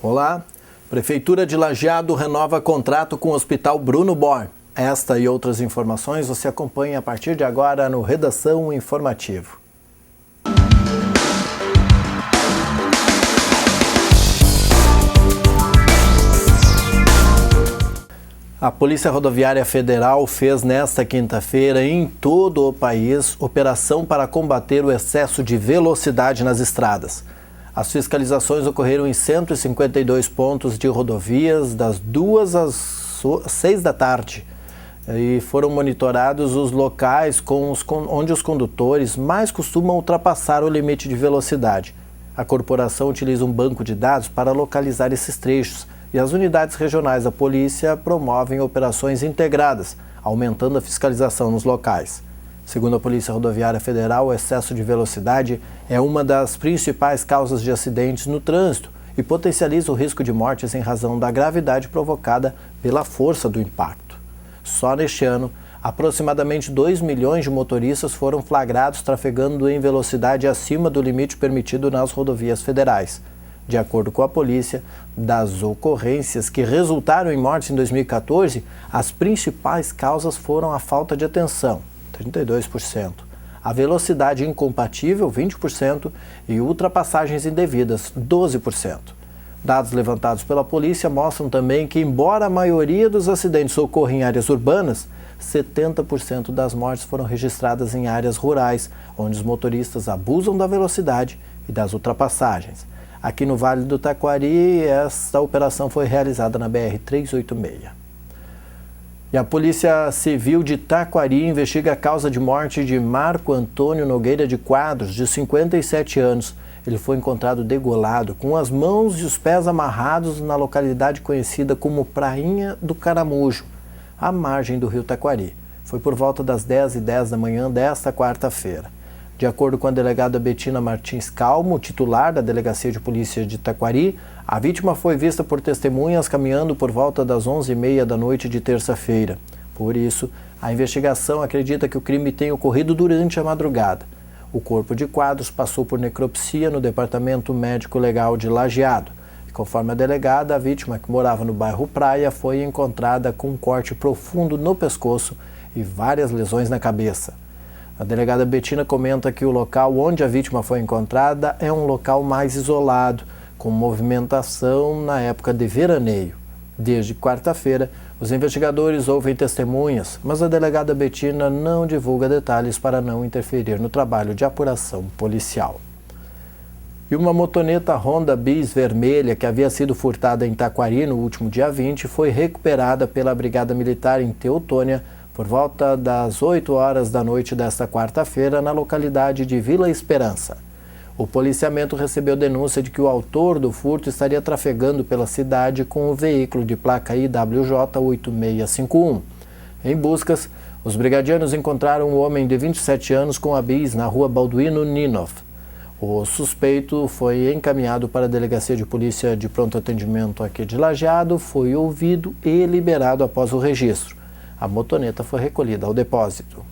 Olá, Prefeitura de Lajeado renova contrato com o Hospital Bruno Bor. Esta e outras informações você acompanha a partir de agora no Redação Informativo. A Polícia Rodoviária Federal fez nesta quinta-feira em todo o país operação para combater o excesso de velocidade nas estradas. As fiscalizações ocorreram em 152 pontos de rodovias das 2 às 6 da tarde e foram monitorados os locais onde os condutores mais costumam ultrapassar o limite de velocidade. A corporação utiliza um banco de dados para localizar esses trechos e as unidades regionais da polícia promovem operações integradas, aumentando a fiscalização nos locais. Segundo a Polícia Rodoviária Federal, o excesso de velocidade é uma das principais causas de acidentes no trânsito e potencializa o risco de mortes em razão da gravidade provocada pela força do impacto. Só neste ano, aproximadamente 2 milhões de motoristas foram flagrados trafegando em velocidade acima do limite permitido nas rodovias federais. De acordo com a polícia, das ocorrências que resultaram em mortes em 2014, as principais causas foram a falta de atenção, 32%, a velocidade incompatível, 20%, e ultrapassagens indevidas, 12%. Dados levantados pela polícia mostram também que, embora a maioria dos acidentes ocorra em áreas urbanas, 70% das mortes foram registradas em áreas rurais, onde os motoristas abusam da velocidade e das ultrapassagens. Aqui no Vale do Taquari, esta operação foi realizada na BR-386. E a Polícia Civil de Taquari investiga a causa de morte de Marco Antônio Nogueira de Quadros, de 57 anos. Ele foi encontrado degolado, com as mãos e os pés amarrados na localidade conhecida como Prainha do Caramujo, à margem do rio Taquari. Foi por volta das 10h10 da manhã desta quarta-feira. De acordo com a delegada Betina Martins Calmo, titular da Delegacia de Polícia de Taquari, a vítima foi vista por testemunhas caminhando por volta das 11h30 da noite de terça-feira. Por isso, a investigação acredita que o crime tenha ocorrido durante a madrugada. O corpo de Quadros passou por necropsia no Departamento Médico Legal de Lajeado. E conforme a delegada, a vítima, que morava no bairro Praia, foi encontrada com um corte profundo no pescoço e várias lesões na cabeça. A delegada Betina comenta que o local onde a vítima foi encontrada é um local mais isolado, com movimentação na época de veraneio. Desde quarta-feira, os investigadores ouvem testemunhas, mas a delegada Betina não divulga detalhes para não interferir no trabalho de apuração policial. E uma motoneta Honda Bis vermelha que havia sido furtada em Taquari no último dia 20 foi recuperada pela Brigada Militar em Teutônia por volta das 8 horas da noite desta quarta-feira na localidade de Vila Esperança. O policiamento recebeu denúncia de que o autor do furto estaria trafegando pela cidade com o veículo de placa IWJ 8651. Em buscas, os brigadianos encontraram um homem de 27 anos com a bis na rua Balduino Ninov. O suspeito foi encaminhado para a Delegacia de Polícia de Pronto Atendimento aqui de Lajeado, foi ouvido e liberado após o registro. A motoneta foi recolhida ao depósito.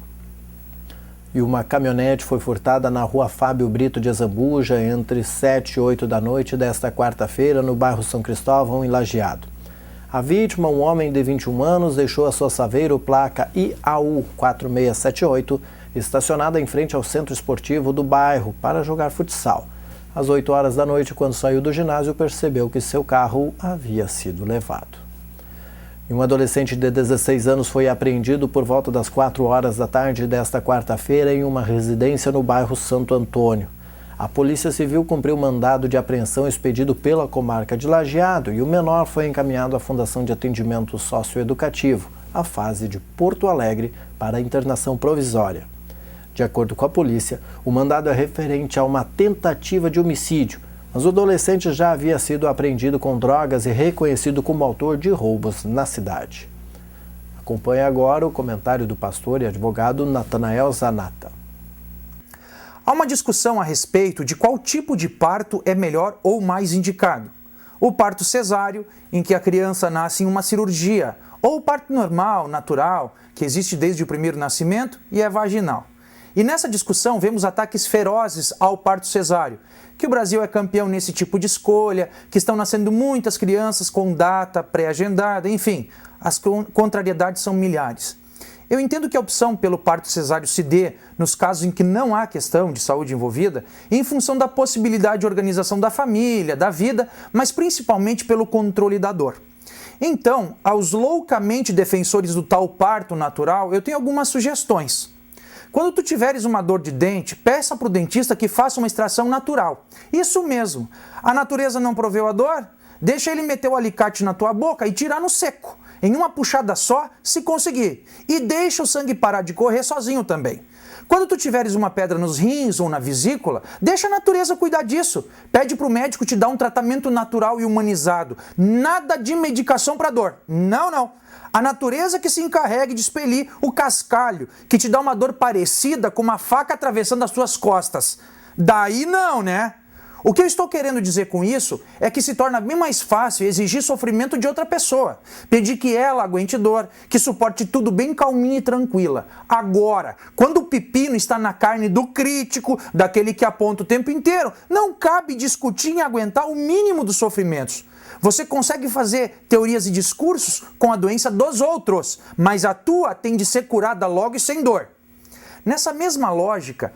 E uma caminhonete foi furtada na rua Fábio Brito de Azambuja entre 7 e 8 da noite desta quarta-feira no bairro São Cristóvão, em Lajeado. A vítima, um homem de 21 anos, deixou a sua Saveiro placa IAU 4678 estacionada em frente ao centro esportivo do bairro para jogar futsal. Às 8 horas da noite, quando saiu do ginásio, percebeu que seu carro havia sido levado. E um adolescente de 16 anos foi apreendido por volta das 4 horas da tarde desta quarta-feira em uma residência no bairro Santo Antônio. A Polícia Civil cumpriu mandado de apreensão expedido pela comarca de Lajeado e o menor foi encaminhado à Fundação de Atendimento Socioeducativo, a fase de Porto Alegre, para a internação provisória. De acordo com a polícia, o mandado é referente a uma tentativa de homicídio, mas o adolescente já havia sido apreendido com drogas e reconhecido como autor de roubos na cidade. Acompanhe agora o comentário do pastor e advogado Natanael Zanata. Há uma discussão a respeito de qual tipo de parto é melhor ou mais indicado. O parto cesáreo, em que a criança nasce em uma cirurgia, ou o parto normal, natural, que existe desde o primeiro nascimento e é vaginal. E nessa discussão vemos ataques ferozes ao parto cesáreo, que o Brasil é campeão nesse tipo de escolha, que estão nascendo muitas crianças com data pré-agendada, enfim, as contrariedades são milhares. Eu entendo que a opção pelo parto cesáreo se dê nos casos em que não há questão de saúde envolvida, em função da possibilidade de organização da família, da vida, mas principalmente pelo controle da dor. Então, aos loucamente defensores do tal parto natural, eu tenho algumas sugestões. Quando tu tiveres uma dor de dente, peça para o dentista que faça uma extração natural. Isso mesmo. A natureza não proveu a dor? Deixa ele meter o alicate na tua boca e tirar no seco. Em uma puxada só, se conseguir. E deixa o sangue parar de correr sozinho também. Quando tu tiveres uma pedra nos rins ou na vesícula, deixa a natureza cuidar disso. Pede para o médico te dar um tratamento natural e humanizado. Nada de medicação para dor. Não, não. A natureza que se encarregue de expelir o cascalho, que te dá uma dor parecida com uma faca atravessando as tuas costas. Daí não, né? O que eu estou querendo dizer com isso é que se torna bem mais fácil exigir sofrimento de outra pessoa. Pedir que ela aguente dor, que suporte tudo bem calminha e tranquila. Agora, quando o pepino está na carne do crítico, daquele que aponta o tempo inteiro, não cabe discutir e aguentar o mínimo dos sofrimentos. Você consegue fazer teorias e discursos com a doença dos outros, mas a tua tem de ser curada logo e sem dor. Nessa mesma lógica,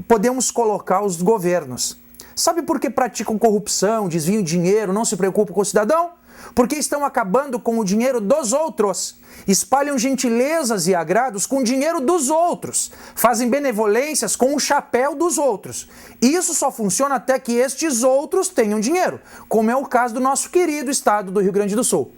podemos colocar os governos. Sabe por que praticam corrupção, desviam dinheiro, não se preocupam com o cidadão? Porque estão acabando com o dinheiro dos outros. Espalham gentilezas e agrados com o dinheiro dos outros. Fazem benevolências com o chapéu dos outros. E isso só funciona até que estes outros tenham dinheiro, como é o caso do nosso querido estado do Rio Grande do Sul.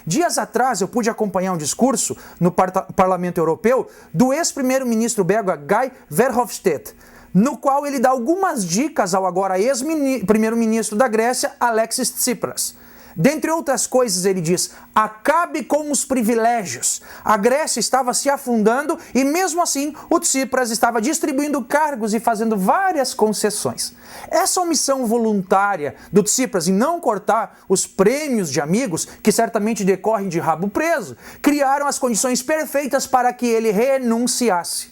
Dias atrás eu pude acompanhar um discurso no Parlamento Europeu do ex-primeiro-ministro belga Guy Verhofstadt, no qual ele dá algumas dicas ao agora ex-primeiro-ministro da Grécia, Alexis Tsipras. Dentre outras coisas, ele diz: acabe com os privilégios. A Grécia estava se afundando e, mesmo assim, o Tsipras estava distribuindo cargos e fazendo várias concessões. Essa omissão voluntária do Tsipras em não cortar os prêmios de amigos, que certamente decorrem de rabo preso, criaram as condições perfeitas para que ele renunciasse.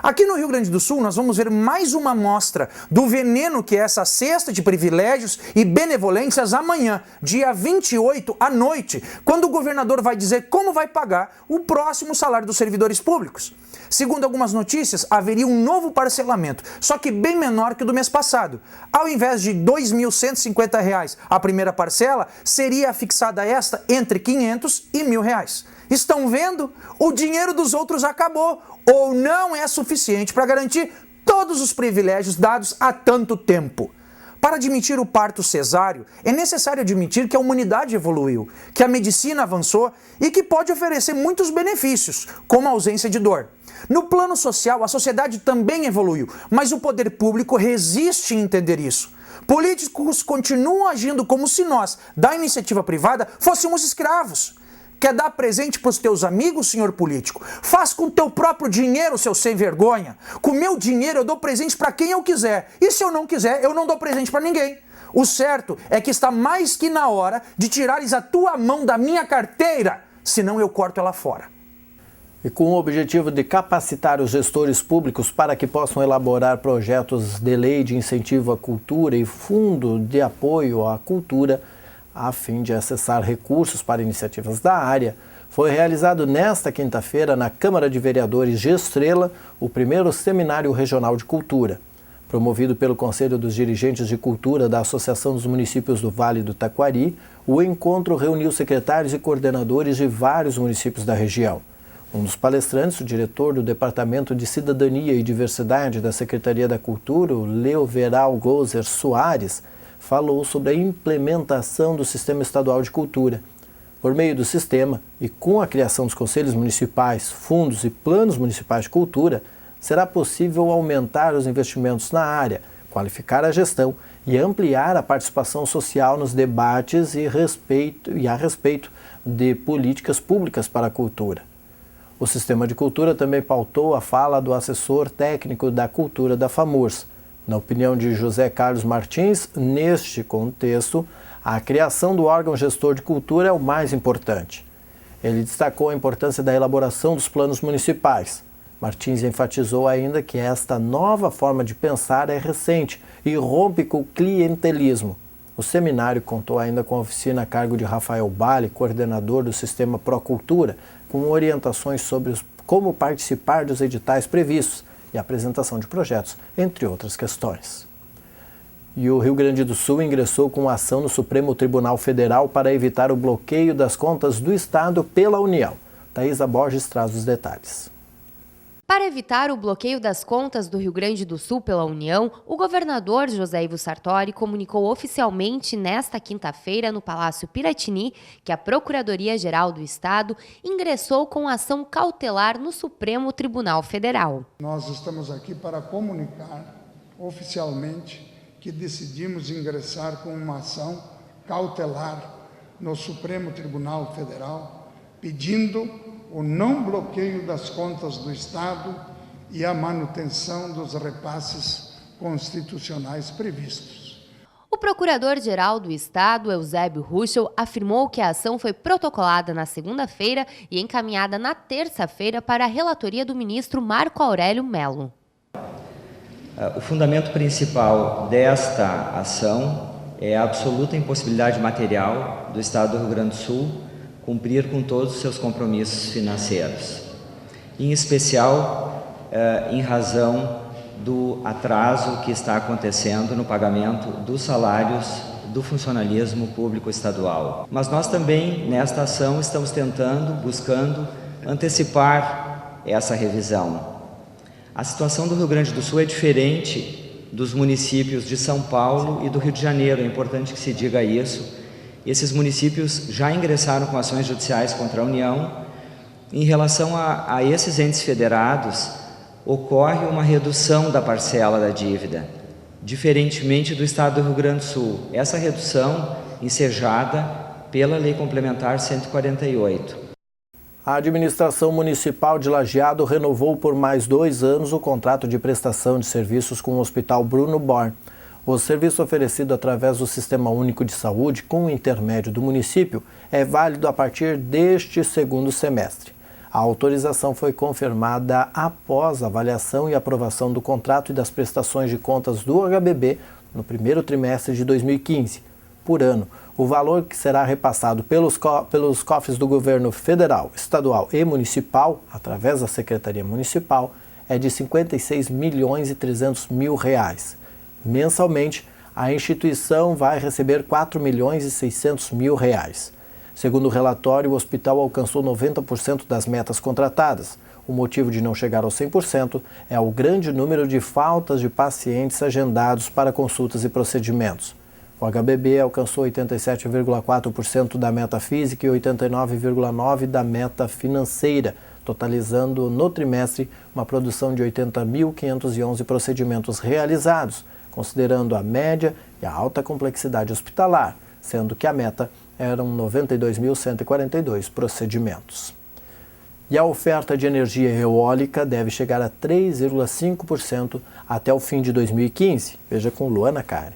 Aqui no Rio Grande do Sul, nós vamos ver mais uma amostra do veneno que é essa cesta de privilégios e benevolências amanhã, dia 28 à noite, quando o governador vai dizer como vai pagar o próximo salário dos servidores públicos. Segundo algumas notícias, haveria um novo parcelamento, só que bem menor que o do mês passado. Ao invés de R$ 2.150 a primeira parcela, seria fixada esta entre R$ 500 e R$ 1.000. Estão vendo? O dinheiro dos outros acabou ou não é suficiente para garantir todos os privilégios dados há tanto tempo. Para admitir o parto cesáreo, é necessário admitir que a humanidade evoluiu, que a medicina avançou e que pode oferecer muitos benefícios, como a ausência de dor. No plano social, a sociedade também evoluiu, mas o poder público resiste em entender isso. Políticos continuam agindo como se nós, da iniciativa privada, fôssemos escravos. Quer dar presente para os teus amigos, senhor político? Faz com o teu próprio dinheiro, seu sem vergonha. Com o meu dinheiro eu dou presente para quem eu quiser. E se eu não quiser, eu não dou presente para ninguém. O certo é que está mais que na hora de tirares a tua mão da minha carteira, senão eu corto ela fora. E com o objetivo de capacitar os gestores públicos para que possam elaborar projetos de lei de incentivo à cultura e fundo de apoio à cultura, a fim de acessar recursos para iniciativas da área, foi realizado nesta quinta-feira na Câmara de Vereadores de Estrela o primeiro Seminário Regional de Cultura. Promovido pelo Conselho dos Dirigentes de Cultura da Associação dos Municípios do Vale do Taquari, o encontro reuniu secretários e coordenadores de vários municípios da região. Um dos palestrantes, o diretor do Departamento de Cidadania e Diversidade da Secretaria da Cultura, o Leoveral Gozer Soares, falou sobre a implementação do Sistema Estadual de Cultura. Por meio do sistema e com a criação dos conselhos municipais, fundos e planos municipais de cultura, será possível aumentar os investimentos na área, qualificar a gestão e ampliar a participação social nos debates a respeito de políticas públicas para a cultura. O Sistema de Cultura também pautou a fala do assessor técnico da cultura da FAMURS. Na opinião de José Carlos Martins, neste contexto, a criação do órgão gestor de cultura é o mais importante. Ele destacou a importância da elaboração dos planos municipais, Martins enfatizou ainda que esta nova forma de pensar é recente e rompe com o clientelismo. O seminário contou ainda com a oficina a cargo de Rafael Bale, coordenador do Sistema Procultura, com orientações sobre como participar dos editais previstos e apresentação de projetos, entre outras questões. E o Rio Grande do Sul ingressou com ação no Supremo Tribunal Federal para evitar o bloqueio das contas do Estado pela União. Thaisa Borges traz os detalhes. Para evitar o bloqueio das contas do Rio Grande do Sul pela União, o governador José Ivo Sartori comunicou oficialmente nesta quinta-feira no Palácio Piratini que a Procuradoria-Geral do Estado ingressou com ação cautelar no Supremo Tribunal Federal. Nós estamos aqui para comunicar oficialmente que decidimos ingressar com uma ação cautelar no Supremo Tribunal Federal, pedindo o não bloqueio das contas do Estado e a manutenção dos repasses constitucionais previstos. O Procurador-Geral do Estado, Eusébio Ruschel, afirmou que a ação foi protocolada na segunda-feira e encaminhada na terça-feira para a relatoria do ministro Marco Aurélio Mello. O fundamento principal desta ação é a absoluta impossibilidade material do Estado do Rio Grande do Sul cumprir com todos os seus compromissos financeiros, em especial em razão do atraso que está acontecendo no pagamento dos salários do funcionalismo público estadual. Mas nós também, nesta ação, estamos buscando antecipar essa revisão. A situação do Rio Grande do Sul é diferente dos municípios de São Paulo e do Rio de Janeiro, é importante que se diga isso. Esses municípios já ingressaram com ações judiciais contra a União. Em relação a esses entes federados, ocorre uma redução da parcela da dívida, diferentemente do Estado do Rio Grande do Sul. Essa redução ensejada pela Lei Complementar 148. A administração municipal de Lajeado renovou por mais 2 anos o contrato de prestação de serviços com o Hospital Bruno Born. O serviço oferecido através do Sistema Único de Saúde, com o intermédio do município, é válido a partir deste segundo semestre. A autorização foi confirmada após a avaliação e aprovação do contrato e das prestações de contas do HBB no primeiro trimestre de 2015. Por ano, o valor que será repassado pelos cofres do governo federal, estadual e municipal, através da Secretaria Municipal, é de R$ 56.300.000. Mensalmente, a instituição vai receber R$ 4.600.000. Segundo o relatório, o hospital alcançou 90% das metas contratadas. O motivo de não chegar aos 100% é o grande número de faltas de pacientes agendados para consultas e procedimentos. O HBB alcançou 87,4% da meta física e 89,9% da meta financeira, totalizando no trimestre uma produção de 80.511 procedimentos realizados, considerando a média e a alta complexidade hospitalar, sendo que a meta eram 92.142 procedimentos. E a oferta de energia eólica deve chegar a 3,5% até o fim de 2015. Veja com Luana Karen.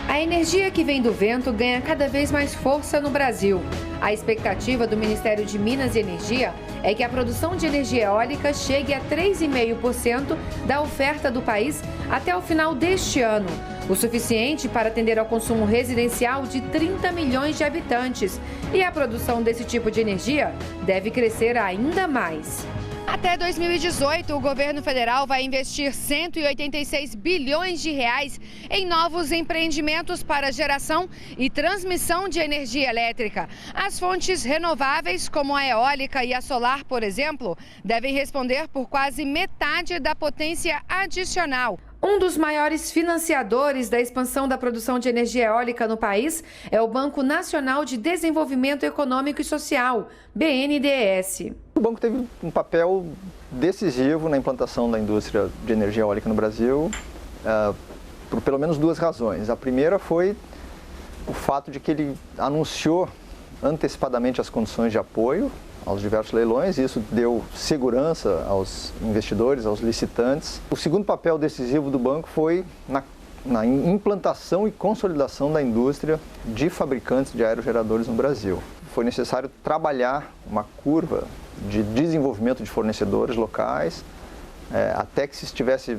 A energia que vem do vento ganha cada vez mais força no Brasil. A expectativa do Ministério de Minas e Energia é que a produção de energia eólica chegue a 3,5% da oferta do país até o final deste ano, o suficiente para atender ao consumo residencial de 30 milhões de habitantes. E a produção desse tipo de energia deve crescer ainda mais. Até 2018, o governo federal vai investir 186 bilhões de reais em novos empreendimentos para geração e transmissão de energia elétrica. As fontes renováveis, como a eólica e a solar, por exemplo, devem responder por quase metade da potência adicional. Um dos maiores financiadores da expansão da produção de energia eólica no país é o Banco Nacional de Desenvolvimento Econômico e Social, BNDES. O banco teve um papel decisivo na implantação da indústria de energia eólica no Brasil, por pelo menos 2 razões. A primeira foi o fato de que ele anunciou antecipadamente as condições de apoio aos diversos leilões, e isso deu segurança aos investidores, aos licitantes. O segundo papel decisivo do banco foi na implantação e consolidação da indústria de fabricantes de aerogeradores no Brasil. Foi necessário trabalhar uma curva de desenvolvimento de fornecedores locais, até que se estivesse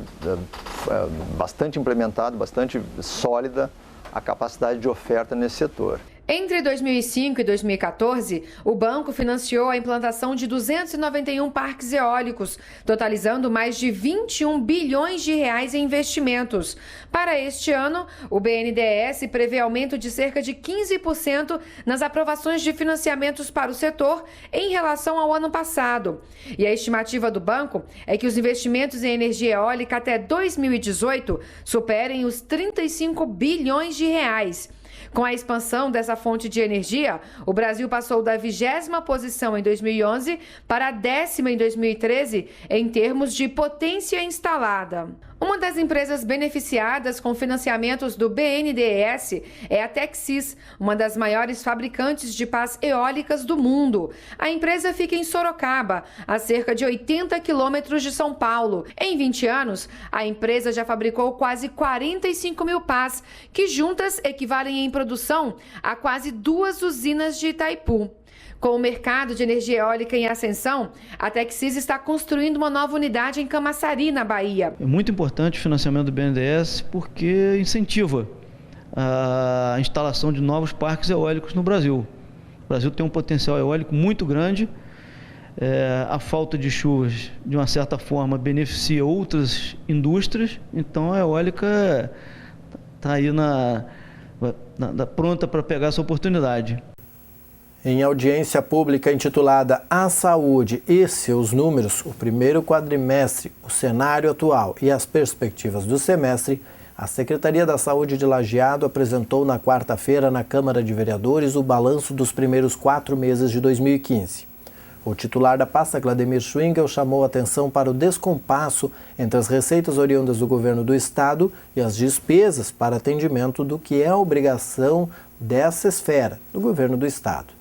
bastante implementado, bastante sólida a capacidade de oferta nesse setor. Entre 2005 e 2014, o banco financiou a implantação de 291 parques eólicos, totalizando mais de 21 bilhões de reais em investimentos. Para este ano, o BNDES prevê aumento de cerca de 15% nas aprovações de financiamentos para o setor em relação ao ano passado. E a estimativa do banco é que os investimentos em energia eólica até 2018 superem os 35 bilhões de reais. Com a expansão dessa fonte de energia, o Brasil passou da 20ª posição em 2011 para a 10ª em 2013 em termos de potência instalada. Uma das empresas beneficiadas com financiamentos do BNDES é a Texis, uma das maiores fabricantes de pás eólicas do mundo. A empresa fica em Sorocaba, a cerca de 80 quilômetros de São Paulo. Em 20 anos, a empresa já fabricou quase 45 mil pás, que juntas equivalem em produção a quase 2 usinas de Itaipu. Com o mercado de energia eólica em ascensão, a Texis está construindo uma nova unidade em Camaçari, na Bahia. É muito importante o financiamento do BNDES porque incentiva a instalação de novos parques eólicos no Brasil. O Brasil tem um potencial eólico muito grande. A falta de chuvas, de uma certa forma, beneficia outras indústrias. Então a eólica está aí pronta para pegar essa oportunidade. Em audiência pública intitulada A Saúde e seus números, o primeiro quadrimestre, o cenário atual e as perspectivas do semestre, a Secretaria da Saúde de Lajeado apresentou na quarta-feira na Câmara de Vereadores o balanço dos primeiros 4 meses de 2015. O titular da pasta, Clademir Schwingel, chamou atenção para o descompasso entre as receitas oriundas do governo do Estado e as despesas para atendimento do que é a obrigação dessa esfera, do governo do Estado.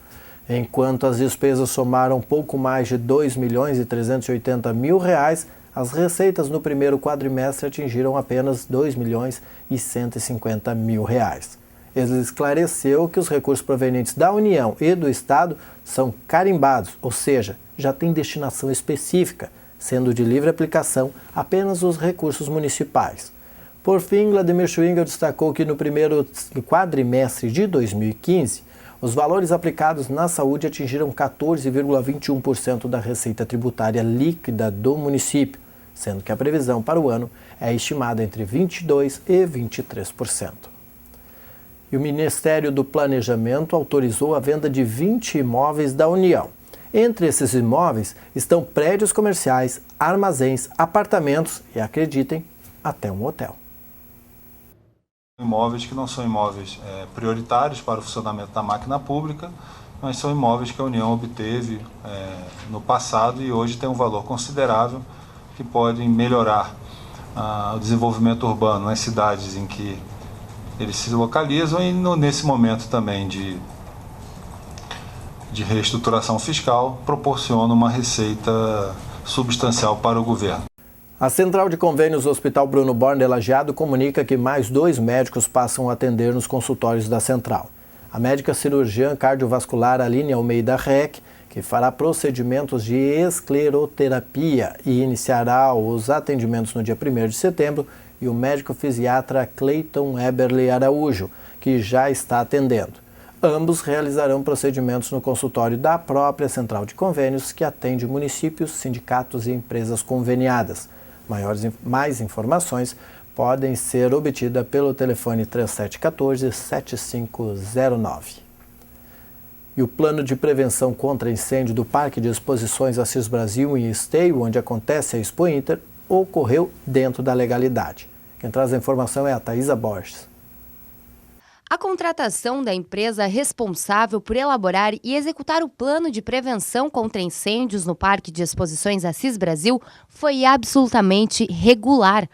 Enquanto as despesas somaram pouco mais de R$ 2.380.000, as receitas no primeiro quadrimestre atingiram apenas R$ 2.150.000. Ele esclareceu que os recursos provenientes da União e do Estado são carimbados, ou seja, já têm destinação específica, sendo de livre aplicação apenas os recursos municipais. Por fim, Clademir Schwingel destacou que no primeiro quadrimestre de 2015, os valores aplicados na saúde atingiram 14,21% da receita tributária líquida do município, sendo que a previsão para o ano é estimada entre 22% e 23%. E o Ministério do Planejamento autorizou a venda de 20 imóveis da União. Entre esses imóveis estão prédios comerciais, armazéns, apartamentos e, acreditem, até um hotel. Imóveis que não são imóveis prioritários para o funcionamento da máquina pública, mas são imóveis que a União obteve no passado e hoje tem um valor considerável que podem melhorar o desenvolvimento urbano nas cidades em que eles se localizam e nesse momento também de reestruturação fiscal proporciona uma receita substancial para o governo. A Central de Convênios do Hospital Bruno Born de Lajeado comunica que mais 2 médicos passam a atender nos consultórios da Central. A médica cirurgiã cardiovascular Aline Almeida Reck, que fará procedimentos de escleroterapia e iniciará os atendimentos no dia 1º de setembro, e o médico fisiatra Cleiton Eberle Araújo, que já está atendendo. Ambos realizarão procedimentos no consultório da própria Central de Convênios, que atende municípios, sindicatos e empresas conveniadas. Mais informações podem ser obtidas pelo telefone 3714-7509. E o plano de prevenção contra incêndio do Parque de Exposições Assis Brasil em Esteio, onde acontece a Expo Inter, ocorreu dentro da legalidade. Quem traz a informação é a Thaisa Borges. A contratação da empresa responsável por elaborar e executar o plano de prevenção contra incêndios no Parque de Exposições Assis Brasil foi absolutamente regular.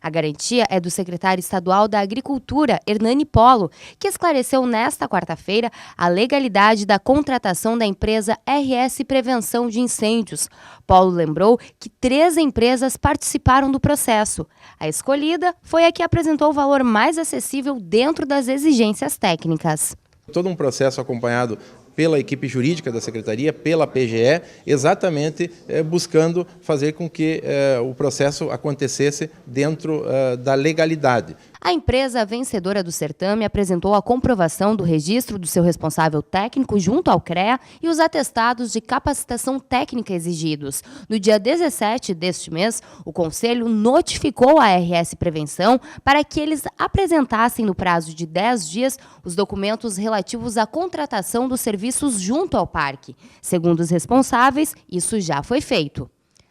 A garantia é do secretário estadual da Agricultura, Hernani Polo, que esclareceu nesta quarta-feira a legalidade da contratação da empresa RS Prevenção de Incêndios. Polo lembrou que 3 empresas participaram do processo. A escolhida foi a que apresentou o valor mais acessível dentro das exigências técnicas. Todo um processo acompanhado pela equipe jurídica da Secretaria, pela PGE, exatamente buscando fazer com que o processo acontecesse dentro da legalidade. A empresa vencedora do certame apresentou a comprovação do registro do seu responsável técnico junto ao CREA e os atestados de capacitação técnica exigidos. No dia 17 deste mês, o Conselho notificou a RS Prevenção para que eles apresentassem no prazo de 10 dias os documentos relativos à contratação dos serviços junto ao parque. Segundo os responsáveis, isso já foi feito.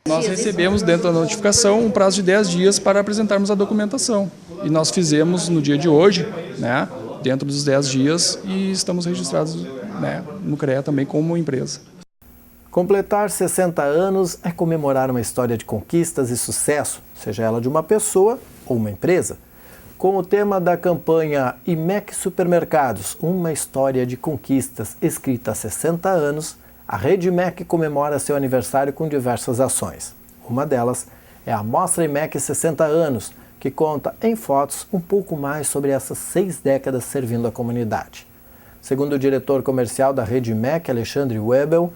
Nós recebemos dentro da notificação um prazo de 10 dias para apresentarmos a documentação. E nós fizemos no dia de hoje, né, dentro dos 10 dias, e estamos registrados, né, no CREA também como empresa. Completar 60 anos é comemorar uma história de conquistas e sucesso, seja ela de uma pessoa ou uma empresa. Com o tema da campanha IMEC Supermercados, uma história de conquistas escrita há 60 anos, a Rede IMEC comemora seu aniversário com diversas ações. Uma delas é a Mostra IMEC 60 anos, que conta em fotos um pouco mais sobre essas 6 décadas servindo a comunidade. Segundo o diretor comercial da Rede IMEC, Alexandre Webel,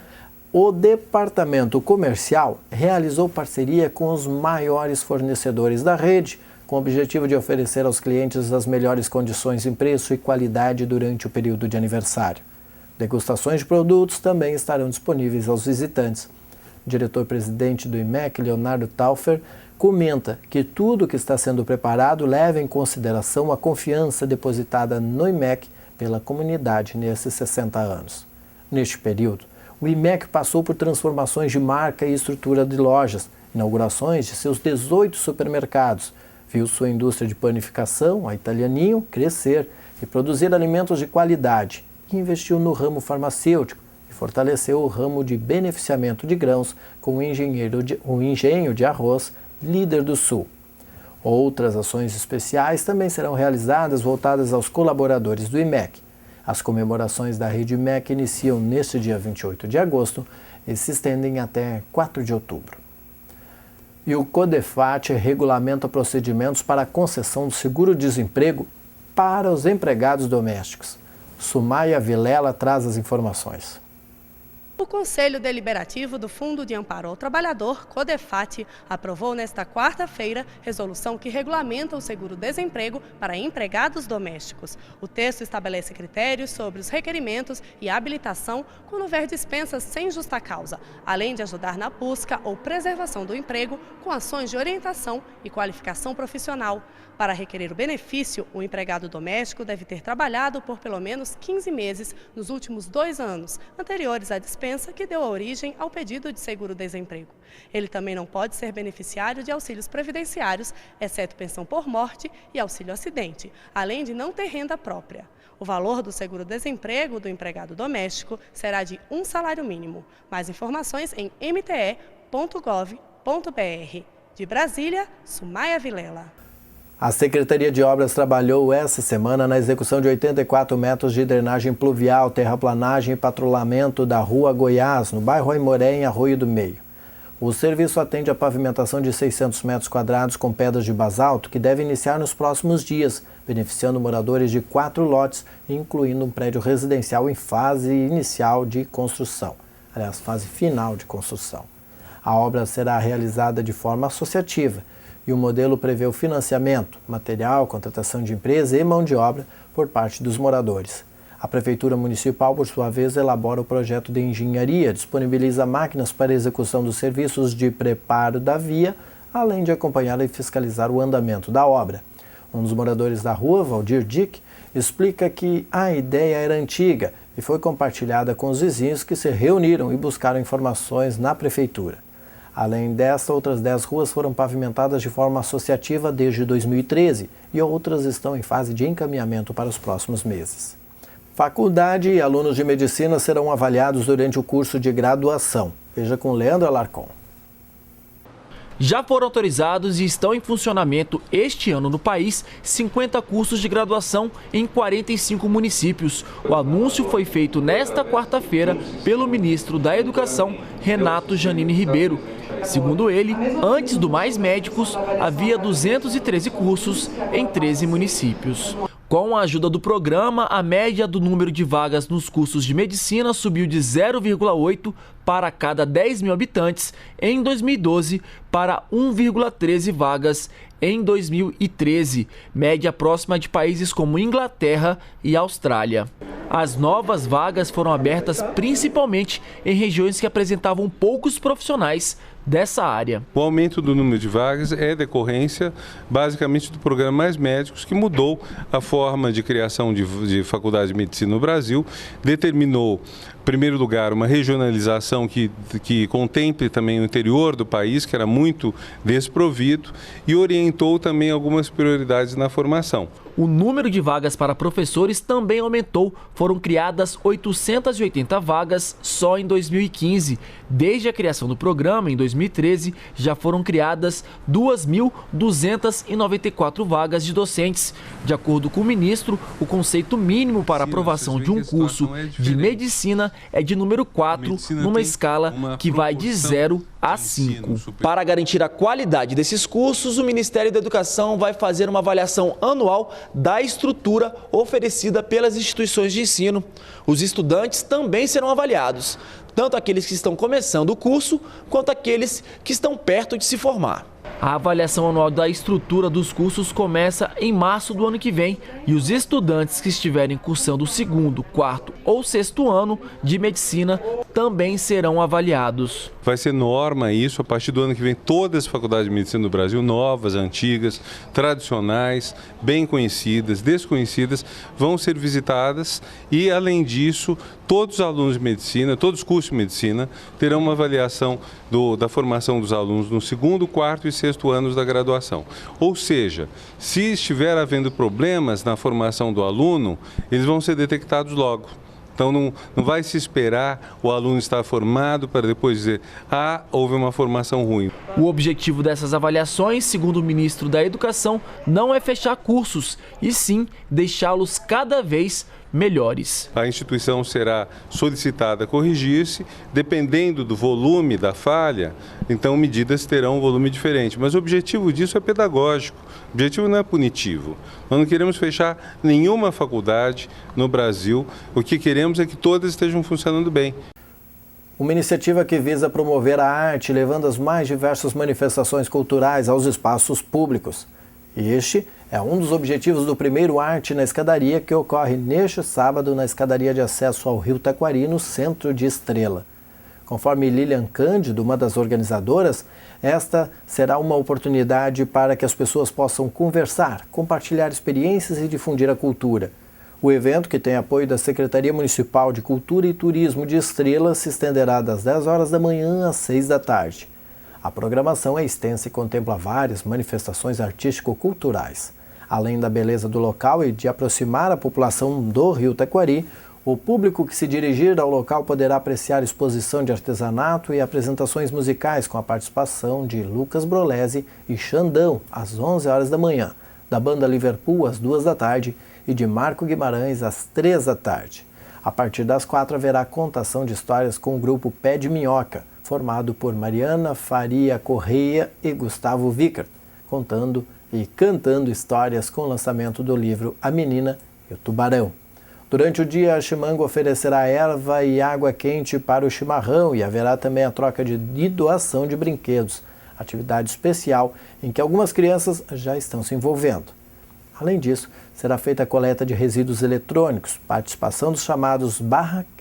o departamento comercial realizou parceria com os maiores fornecedores da rede, com o objetivo de oferecer aos clientes as melhores condições em preço e qualidade durante o período de aniversário. Degustações de produtos também estarão disponíveis aos visitantes. O diretor-presidente do IMEC, Leonardo Taufer, comenta que tudo que está sendo preparado leva em consideração a confiança depositada no IMEC pela comunidade nesses 60 anos. Neste período, o IMEC passou por transformações de marca e estrutura de lojas, inaugurações de seus 18 supermercados, viu sua indústria de panificação, a Italianinho, crescer e produzir alimentos de qualidade, e investiu no ramo farmacêutico e fortaleceu o ramo de beneficiamento de grãos com o engenho de arroz líder do Sul. Outras ações especiais também serão realizadas voltadas aos colaboradores do IMEC. As comemorações da Rede IMEC iniciam neste dia 28 de agosto e se estendem até 4 de outubro. E o CODEFAT regulamenta procedimentos para a concessão do seguro-desemprego para os empregados domésticos. Sumaia Vilela traz as informações. O Conselho Deliberativo do Fundo de Amparo ao Trabalhador, CODEFAT, aprovou nesta quarta-feira resolução que regulamenta o seguro-desemprego para empregados domésticos. O texto estabelece critérios sobre os requerimentos e habilitação quando houver dispensas sem justa causa, além de ajudar na busca ou preservação do emprego com ações de orientação e qualificação profissional. Para requerer o benefício, o empregado doméstico deve ter trabalhado por pelo menos 15 meses nos últimos 2 anos, anteriores à dispensa que deu origem ao pedido de seguro-desemprego. Ele também não pode ser beneficiário de auxílios previdenciários, exceto pensão por morte e auxílio-acidente, além de não ter renda própria. O valor do seguro-desemprego do empregado doméstico será de 1 salário mínimo. Mais informações em mte.gov.br. De Brasília, Sumaia Vilela. A Secretaria de Obras trabalhou essa semana na execução de 84 metros de drenagem pluvial, terraplanagem e patrulhamento da Rua Goiás, no bairro Aimoré, em Arroio do Meio. O serviço atende a pavimentação de 600 metros quadrados com pedras de basalto, que deve iniciar nos próximos dias, beneficiando moradores de 4 lotes, incluindo um prédio residencial em fase inicial de construção. Aliás, fase final de construção. A obra será realizada de forma associativa, e o modelo prevê o financiamento, material, contratação de empresa e mão de obra por parte dos moradores. A Prefeitura Municipal, por sua vez, elabora o projeto de engenharia, disponibiliza máquinas para execução dos serviços de preparo da via, além de acompanhar e fiscalizar o andamento da obra. Um dos moradores da rua, Valdir Dick, explica que a ideia era antiga e foi compartilhada com os vizinhos que se reuniram e buscaram informações na Prefeitura. Além dessa, outras 10 ruas foram pavimentadas de forma associativa desde 2013 e outras estão em fase de encaminhamento para os próximos meses. Faculdade e alunos de medicina serão avaliados durante o curso de graduação. Veja com Leandro Alarcon. Já foram autorizados e estão em funcionamento este ano no país 50 cursos de graduação em 45 municípios. O anúncio foi feito nesta quarta-feira pelo ministro da Educação, Renato Janine Ribeiro. Segundo ele, antes do Mais Médicos, havia 213 cursos em 13 municípios. Com a ajuda do programa, a média do número de vagas nos cursos de medicina subiu de 0,8 para cada 10 mil habitantes em 2012 para 1,13 vagas em 2013, média próxima de países como Inglaterra e Austrália. As novas vagas foram abertas principalmente em regiões que apresentavam poucos profissionais dessa área. O aumento do número de vagas é decorrência basicamente do programa Mais Médicos, que mudou a forma de criação de faculdade de medicina no Brasil, determinou, em primeiro lugar, uma regionalização que contemple também o interior do país, que era muito desprovido, e orientou também algumas prioridades na formação. O número de vagas para professores também aumentou. Foram criadas 880 vagas só em 2015. Desde a criação do programa, em 2013, já foram criadas 2.294 vagas de docentes. De acordo com o ministro, o conceito mínimo para aprovação de um curso de medicina é de número 4, numa escala que vai de 0 a 5. Para garantir a qualidade desses cursos, o Ministério da Educação vai fazer uma avaliação anual da estrutura oferecida pelas instituições de ensino. Os estudantes também serão avaliados, tanto aqueles que estão começando o curso, quanto aqueles que estão perto de se formar. A avaliação anual da estrutura dos cursos começa em março do ano que vem e os estudantes que estiverem cursando o 2º, 4º ou 6º ano de medicina também serão avaliados. Vai ser norma isso, a partir do ano que vem, todas as faculdades de medicina do Brasil, novas, antigas, tradicionais, bem conhecidas, desconhecidas, vão ser visitadas e, além disso, todos os alunos de medicina, todos os cursos de medicina, terão uma avaliação da formação dos alunos no 2º, 4º e 6º anos da graduação. Ou seja, se estiver havendo problemas na formação do aluno, eles vão ser detectados logo. Então não vai se esperar o aluno estar formado para depois dizer, houve uma formação ruim. O objetivo dessas avaliações, segundo o ministro da Educação, não é fechar cursos, e sim deixá-los cada vez melhores. A instituição será solicitada a corrigir-se, dependendo do volume da falha, então medidas terão um volume diferente. Mas o objetivo disso é pedagógico, o objetivo não é punitivo. Nós não queremos fechar nenhuma faculdade no Brasil, o que queremos é que todas estejam funcionando bem. Uma iniciativa que visa promover a arte, levando as mais diversas manifestações culturais aos espaços públicos. E este é um dos objetivos do primeiro Arte na Escadaria, que ocorre neste sábado na escadaria de acesso ao Rio Taquari, no centro de Estrela. Conforme Lilian Cândido, uma das organizadoras, esta será uma oportunidade para que as pessoas possam conversar, compartilhar experiências e difundir a cultura. O evento, que tem apoio da Secretaria Municipal de Cultura e Turismo de Estrela, se estenderá das 10 horas da manhã às 6 da tarde. A programação é extensa e contempla várias manifestações artístico-culturais. Além da beleza do local e de aproximar a população do Rio Taquari, o público que se dirigir ao local poderá apreciar exposição de artesanato e apresentações musicais com a participação de Lucas Brolesi e Xandão, às 11 horas da manhã, da banda Liverpool, às 2 da tarde, e de Marco Guimarães, às 3 da tarde. A partir das 4 haverá contação de histórias com o grupo Pé de Minhoca, formado por Mariana Faria Correia e Gustavo Vickert, contando e cantando histórias com o lançamento do livro A Menina e o Tubarão. Durante o dia, a Chimango oferecerá erva e água quente para o chimarrão e haverá também a troca de doação de brinquedos, atividade especial em que algumas crianças já estão se envolvendo. Além disso, será feita a coleta de resíduos eletrônicos, participação dos chamados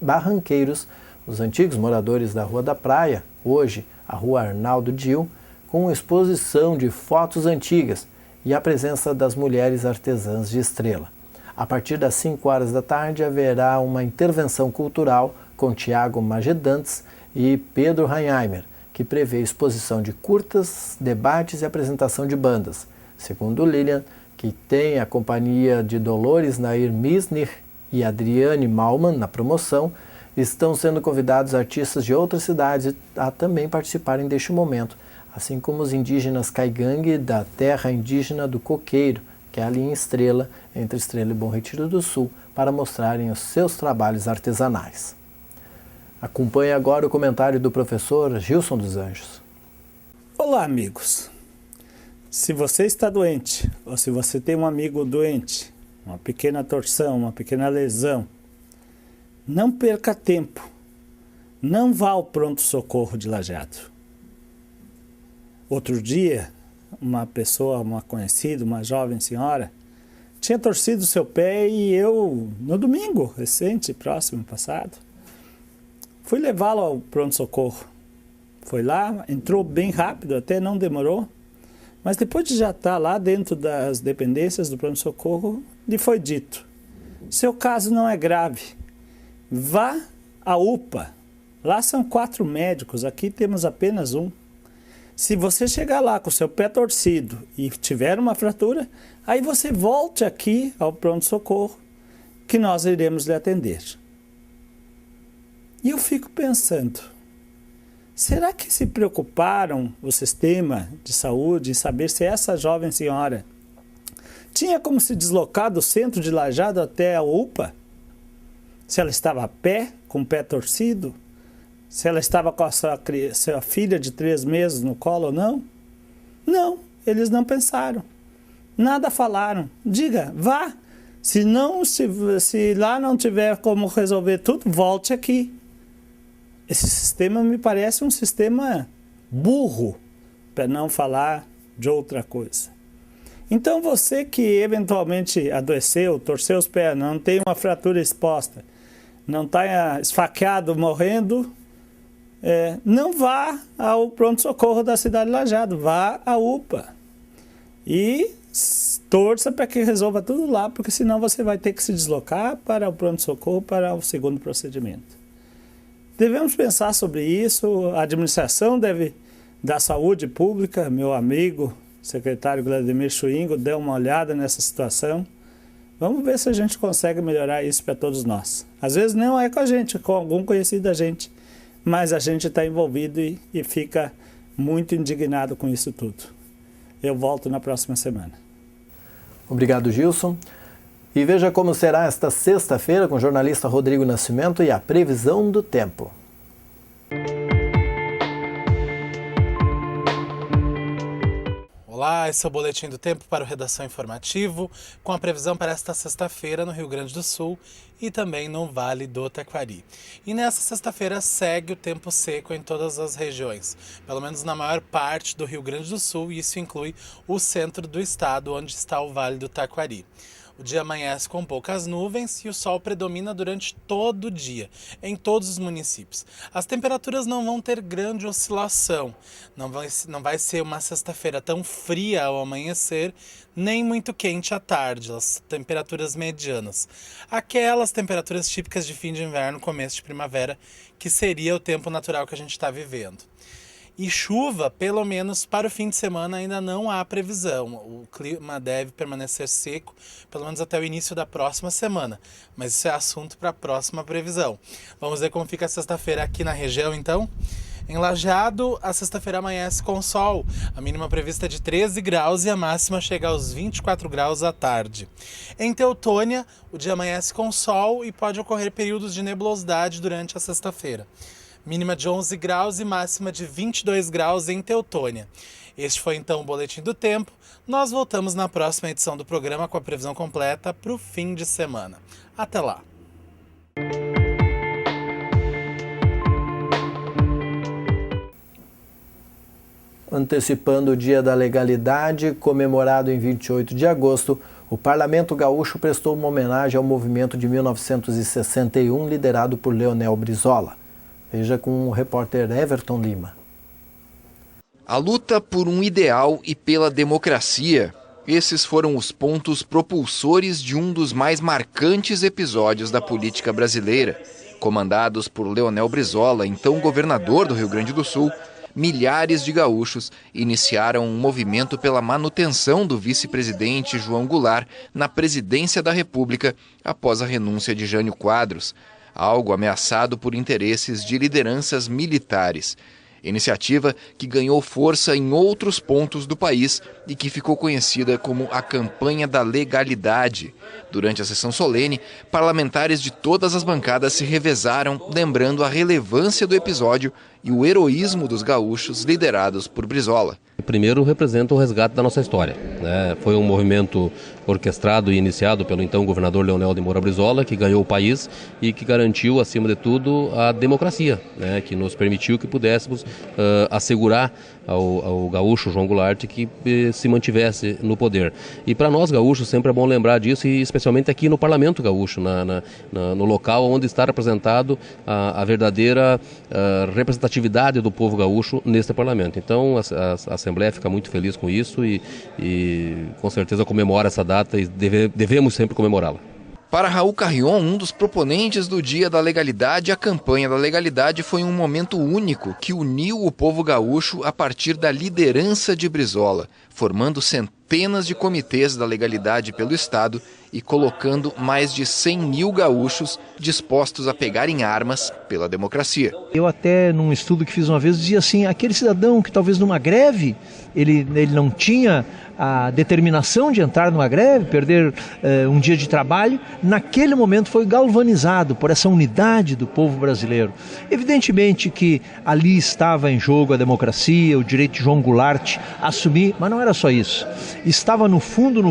barranqueiros, os antigos moradores da Rua da Praia, hoje a Rua Arnaldo Dil, com exposição de fotos antigas e a presença das mulheres artesãs de Estrela. A partir das 5 horas da tarde haverá uma intervenção cultural com Tiago Magedantes e Pedro Reinheimer, que prevê exposição de curtas, debates e apresentação de bandas. Segundo Lilian, que tem a companhia de Dolores Nair Misnich e Adriane Malman na promoção, estão sendo convidados artistas de outras cidades a também participarem deste momento, assim como os indígenas Caigangue da terra indígena do Coqueiro, que é ali em Estrela, entre Estrela e Bom Retiro do Sul, para mostrarem os seus trabalhos artesanais. Acompanhe agora o comentário do professor Gilson dos Anjos. Olá, amigos. Se você está doente, ou se você tem um amigo doente, uma pequena torção, uma pequena lesão, não perca tempo. Não vá ao pronto-socorro de Lajeado. Outro dia, uma pessoa, uma conhecida, uma jovem senhora, tinha torcido seu pé e eu, no domingo recente, próximo, passado, fui levá-lo ao pronto-socorro. Foi lá, entrou bem rápido, até não demorou, mas depois de já estar lá dentro das dependências do pronto-socorro, lhe foi dito: seu caso não é grave, vá à UPA. Lá são 4 médicos, aqui temos apenas um. Se você chegar lá com o seu pé torcido e tiver uma fratura, aí você volte aqui ao pronto-socorro, que nós iremos lhe atender. E eu fico pensando, será que se preocuparam o sistema de saúde em saber se essa jovem senhora tinha como se deslocar do centro de Lajeado até a UPA? Se ela estava a pé, com o pé torcido? Se ela estava com a sua filha de 3 meses no colo ou não? Não, eles não pensaram. Nada falaram. Diga, vá. Se lá não tiver como resolver tudo, volte aqui. Esse sistema me parece um sistema burro, para não falar de outra coisa. Então você que eventualmente adoeceu, torceu os pés, não tem uma fratura exposta, não está esfaqueado, morrendo, não vá ao pronto-socorro da cidade de Lajeado, vá à UPA. E torça para que resolva tudo lá, porque senão você vai ter que se deslocar para o pronto-socorro para o segundo procedimento. Devemos pensar sobre isso, a administração da saúde pública, meu amigo, secretário Vladimir Schwingo, deu uma olhada nessa situação. Vamos ver se a gente consegue melhorar isso para todos nós. Às vezes não é com a gente, é com algum conhecido da gente, mas a gente está envolvido e fica muito indignado com isso tudo. Eu volto na próxima semana. Obrigado, Gilson. E veja como será esta sexta-feira com o jornalista Rodrigo Nascimento e a previsão do tempo. Olá, esse é o Boletim do Tempo para o Redação Informativo, com a previsão para esta sexta-feira no Rio Grande do Sul e também no Vale do Taquari. E nesta sexta-feira segue o tempo seco em todas as regiões, pelo menos na maior parte do Rio Grande do Sul, e isso inclui o centro do estado, onde está o Vale do Taquari. O dia amanhece com poucas nuvens e o sol predomina durante todo o dia, em todos os municípios. As temperaturas não vão ter grande oscilação, não vai ser uma sexta-feira tão fria ao amanhecer, nem muito quente à tarde, as temperaturas medianas. Aquelas temperaturas típicas de fim de inverno, começo de primavera, que seria o tempo natural que a gente está vivendo. E chuva, pelo menos para o fim de semana, ainda não há previsão. O clima deve permanecer seco, pelo menos até o início da próxima semana. Mas isso é assunto para a próxima previsão. Vamos ver como fica a sexta-feira aqui na região, então? Em Lajeado, a sexta-feira amanhece com sol. A mínima prevista é de 13 graus e a máxima chega aos 24 graus à tarde. Em Teutônia, o dia amanhece com sol e pode ocorrer períodos de nebulosidade durante a sexta-feira. Mínima de 11 graus e máxima de 22 graus em Teutônia. Este foi então o Boletim do Tempo. Nós voltamos na próxima edição do programa com a previsão completa para o fim de semana. Até lá! Antecipando o Dia da Legalidade, comemorado em 28 de agosto, o Parlamento Gaúcho prestou uma homenagem ao movimento de 1961 liderado por Leonel Brizola. Veja com o repórter Everton Lima. A luta por um ideal e pela democracia. Esses foram os pontos propulsores de um dos mais marcantes episódios da política brasileira. Comandados por Leonel Brizola, então governador do Rio Grande do Sul, milhares de gaúchos iniciaram um movimento pela manutenção do vice-presidente João Goulart na presidência da República após a renúncia de Jânio Quadros, algo ameaçado por interesses de lideranças militares. Iniciativa que ganhou força em outros pontos do país e que ficou conhecida como a Campanha da Legalidade. Durante a sessão solene, parlamentares de todas as bancadas se revezaram, lembrando a relevância do episódio e o heroísmo dos gaúchos liderados por Brizola. Primeiro, representa o resgate da nossa história, né? Foi um movimento orquestrado e iniciado pelo então governador Leonel de Moura Brizola, que ganhou o país e que garantiu, acima de tudo, a democracia, né? Que nos permitiu que pudéssemos assegurar ao gaúcho João Goulart que se mantivesse no poder. E para nós gaúchos sempre é bom lembrar disso, e especialmente aqui no Parlamento Gaúcho, no local onde está representado a verdadeira representatividade do povo gaúcho neste parlamento. Então a Assembleia fica muito feliz com isso e com certeza comemora essa data e devemos sempre comemorá-la. Para Raul Carrion, um dos proponentes do Dia da Legalidade, a Campanha da Legalidade foi um momento único que uniu o povo gaúcho a partir da liderança de Brizola, formando centenas de comitês da legalidade pelo Estado e colocando mais de 100 mil gaúchos dispostos a pegarem armas pela democracia. Eu até, num estudo que fiz uma vez, dizia assim, aquele cidadão que talvez numa greve, ele não tinha a determinação de entrar numa greve, perder um dia de trabalho, naquele momento foi galvanizado por essa unidade do povo brasileiro. Evidentemente que ali estava em jogo a democracia, o direito de João Goulart a assumir, mas não era só isso. Estava no fundo,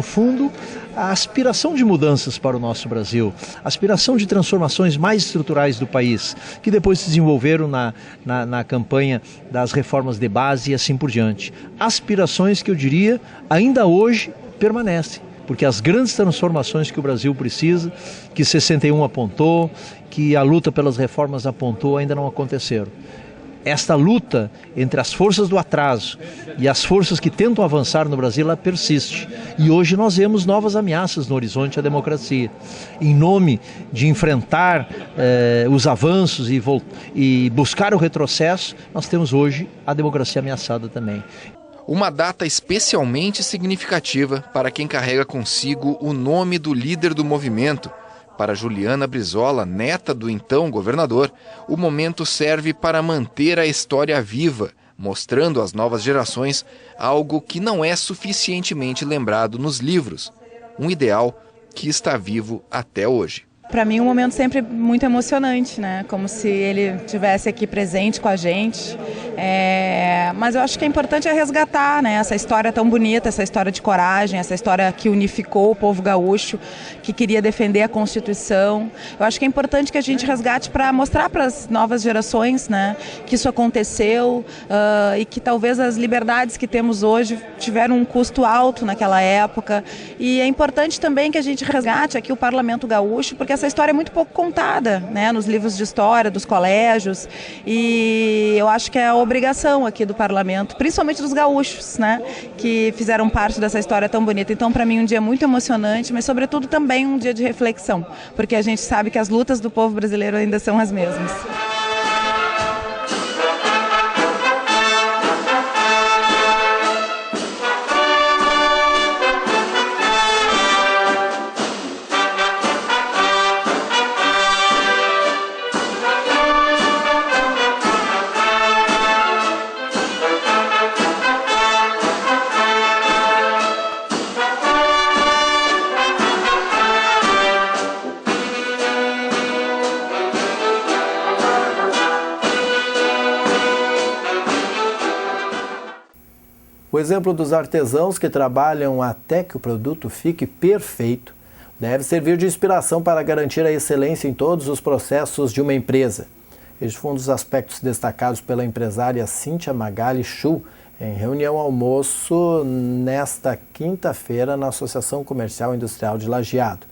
a aspiração de mudanças para o nosso Brasil, a aspiração de transformações mais estruturais do país, que depois se desenvolveram na campanha das reformas de base e assim por diante. Aspirações que eu diria ainda hoje permanecem, porque as grandes transformações que o Brasil precisa, que 61 apontou, que a luta pelas reformas apontou, ainda não aconteceram. Esta luta entre as forças do atraso e as forças que tentam avançar no Brasil, ela persiste. E hoje nós vemos novas ameaças no horizonte à democracia. Em nome de enfrentar os avanços e buscar o retrocesso, nós temos hoje a democracia ameaçada também. Uma data especialmente significativa para quem carrega consigo o nome do líder do movimento. Para Juliana Brizola, neta do então governador, o momento serve para manter a história viva, mostrando às novas gerações algo que não é suficientemente lembrado nos livros, um ideal que está vivo até hoje. Para mim, um momento sempre muito emocionante, né? Como se ele estivesse aqui presente com a gente. Mas eu acho que é importante resgatar, né? Essa história tão bonita, essa história de coragem, essa história que unificou o povo gaúcho, que queria defender a Constituição. Eu acho que é importante que a gente resgate para mostrar para as novas gerações, né, que isso aconteceu e que talvez as liberdades que temos hoje tiveram um custo alto naquela época. E é importante também que a gente resgate aqui o Parlamento Gaúcho, porque essa história é muito pouco contada, né, nos livros de história, dos colégios, e eu acho que é a obrigação aqui do parlamento, principalmente dos gaúchos, né, que fizeram parte dessa história tão bonita. Então, para mim, um dia muito emocionante, mas, sobretudo, também um dia de reflexão, porque a gente sabe que as lutas do povo brasileiro ainda são as mesmas. O exemplo dos artesãos que trabalham até que o produto fique perfeito deve servir de inspiração para garantir a excelência em todos os processos de uma empresa. Este foi um dos aspectos destacados pela empresária Cíntia Magali Chu em reunião almoço nesta quinta-feira na Associação Comercial e Industrial de Lajeado.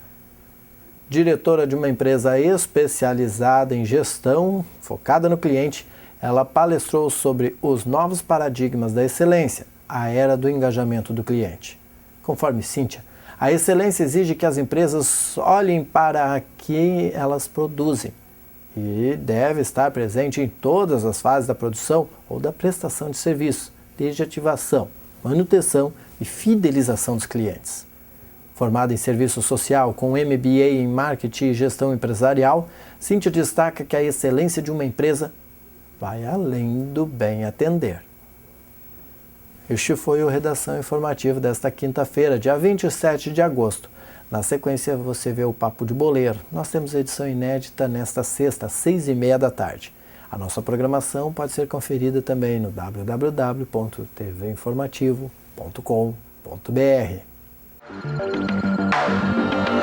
Diretora de uma empresa especializada em gestão focada no cliente, ela palestrou sobre os novos paradigmas da excelência, a era do engajamento do cliente. Conforme Cíntia, a excelência exige que as empresas olhem para o que elas produzem e deve estar presente em todas as fases da produção ou da prestação de serviço, desde ativação, manutenção e fidelização dos clientes. Formada em serviço social com MBA em marketing e gestão empresarial, Cíntia destaca que a excelência de uma empresa vai além do bem atender. Este foi o Redação Informativa desta quinta-feira, dia 27 de agosto. Na sequência, você vê o Papo de Boleiro. Nós temos edição inédita nesta sexta, às 6h30 da tarde. A nossa programação pode ser conferida também no www.tvinformativo.com.br.